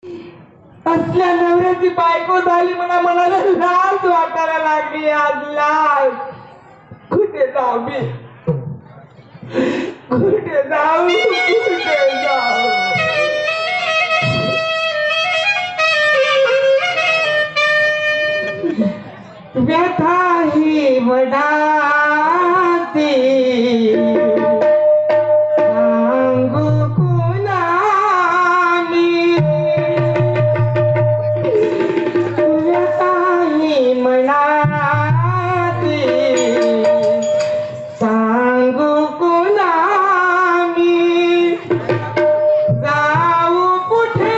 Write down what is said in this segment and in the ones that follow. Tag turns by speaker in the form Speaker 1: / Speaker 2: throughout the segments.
Speaker 1: असल्या नवऱ्याची बायको झाली म्हणा मनाला लाज वाटायला लागली आज लाज. कुठे जाऊ मी कुठे जाऊ कुठे जाऊ. व्यथा ही वडाती सांगू कुणाला व्यथा ही मनाती सांगू कुणाला जाऊ कुठे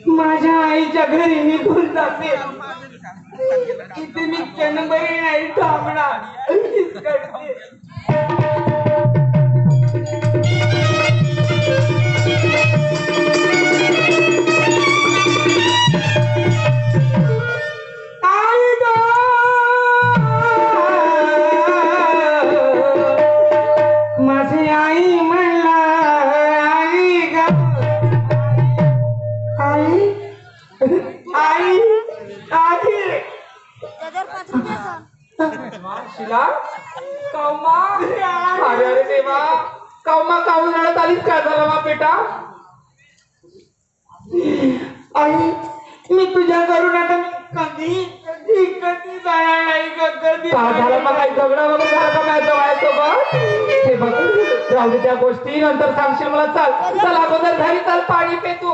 Speaker 1: माझ्या आईच्या घरी निघून जाते. इथे मी क्षणभरही नाही थांबणार. माझी आई म्हणला आई ग आई आई आई शिला कौमा. अरे अरे देवा कौमा काऊन रडत आलीस काय झालं मा बेटा. आई मी तुझ्या घरून आता कधी कधी कधी जाणार नाही कधी. काय झालं मग काही झगडा वगैरे झाला का माझ्या जवळसोबत. हे बघ जाऊ दे त्या गोष्टी नंतर सांगशील मला. चाल चल अगोदर घरी चाल पाणी पे तू.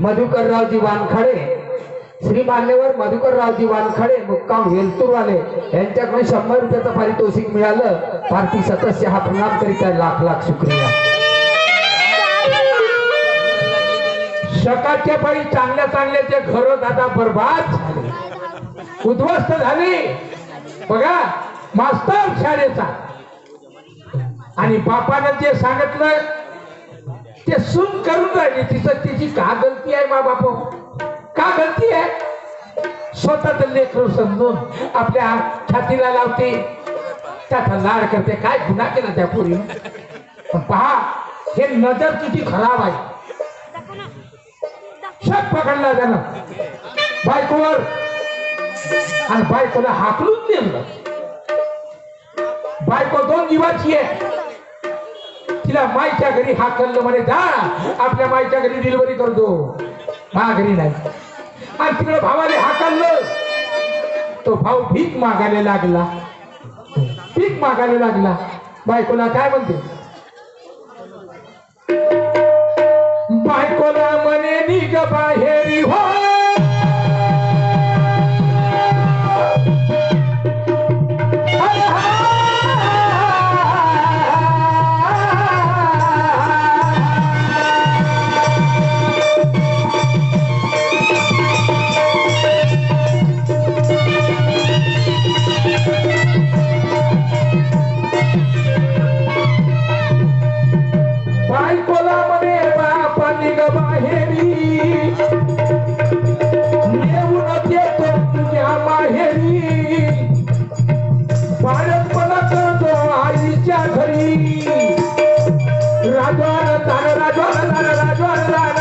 Speaker 2: मधुकररावजी वानखडे श्री मान्यवर मधुकररावजी वानखडे मुक्काम वेलतूरवाले यांच्याकडून 100 रुपयाचं पारितोषिक मिळालं. भारतीय सदस्य हा प्रणाम करीत आहे. लाख लाख शुक्रिया. शकाच्या पायी चांगल्या चांगल्याचे घर दादा बर्बाद झाले उद्ध्वस्त झाले. बघा मास्तर शाळेचा आणि बापानं जे सांगितलं ते सून करून राहिली. तिची का गलती आहे मा बाप का गलती आहे. स्वतःच लेकरू समजून आपल्या छातीला लावते त्याचा लाड करते. काय गुन्हा केला त्या पोरी. पहा हे नजर तुझी खराब आहे. शक पकडला त्यानं बायकोवर आणि बायकोला हाकलून नेलं. बायको 2 दिवसाची आहे. तिला माईच्या घरी हाकललं म्हणे जा आपल्या माईच्या घरी डिलिव्हरी करतो. माझ्या घरी नाही. आणि तिकडे भावाने हाकललं. तो भाऊ भीक मागायला लागला. भीक मागायला लागला. बायकोला काय म्हणते. बायकोला म्हणे निघ बाहेरी हो. बायकोला म्हणे माहेरी नेऊन देतो तुझ्या माहेरी बाळपणा करतो आईच्या घरी राजवान तान राजवान तान राजवान तान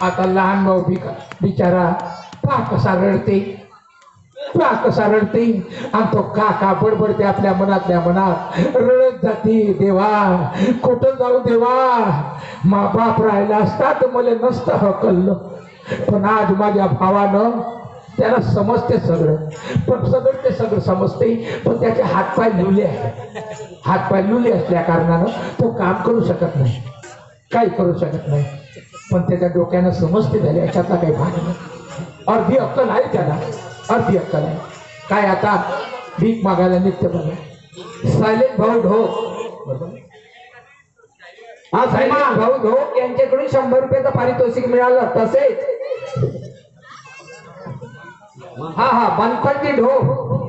Speaker 2: आता लहान भाऊ बिचारा पा कसा रडते आणि तो काका बडबडते आपल्या मनातल्या मनात रडत जाते देवा कुठं जाऊ देवा मा बाप राहिला असता तर मला नसतं हकललं पण आज माझ्या भावानं त्याला समजते सगळं पण ते सगळं समजते पण त्याचे हातपाय लुले असल्या कारणानं तो काम करू शकत नाही काही करू शकत नाही पण त्याच्या डोक्यानं समजते झाले याच्यातला काही भाग नाही अर्धी अक्कल आहे त्याला अर्धी अक्कल आहे काय आता भीक मागायला निघते बघा सायलेंट भाऊ ढोक हा सायलेंट भाऊ ढोक यांच्याकडून 100 रुपयाचं पारितोषिक मिळालं तसेच हा बनपट्टी ढोक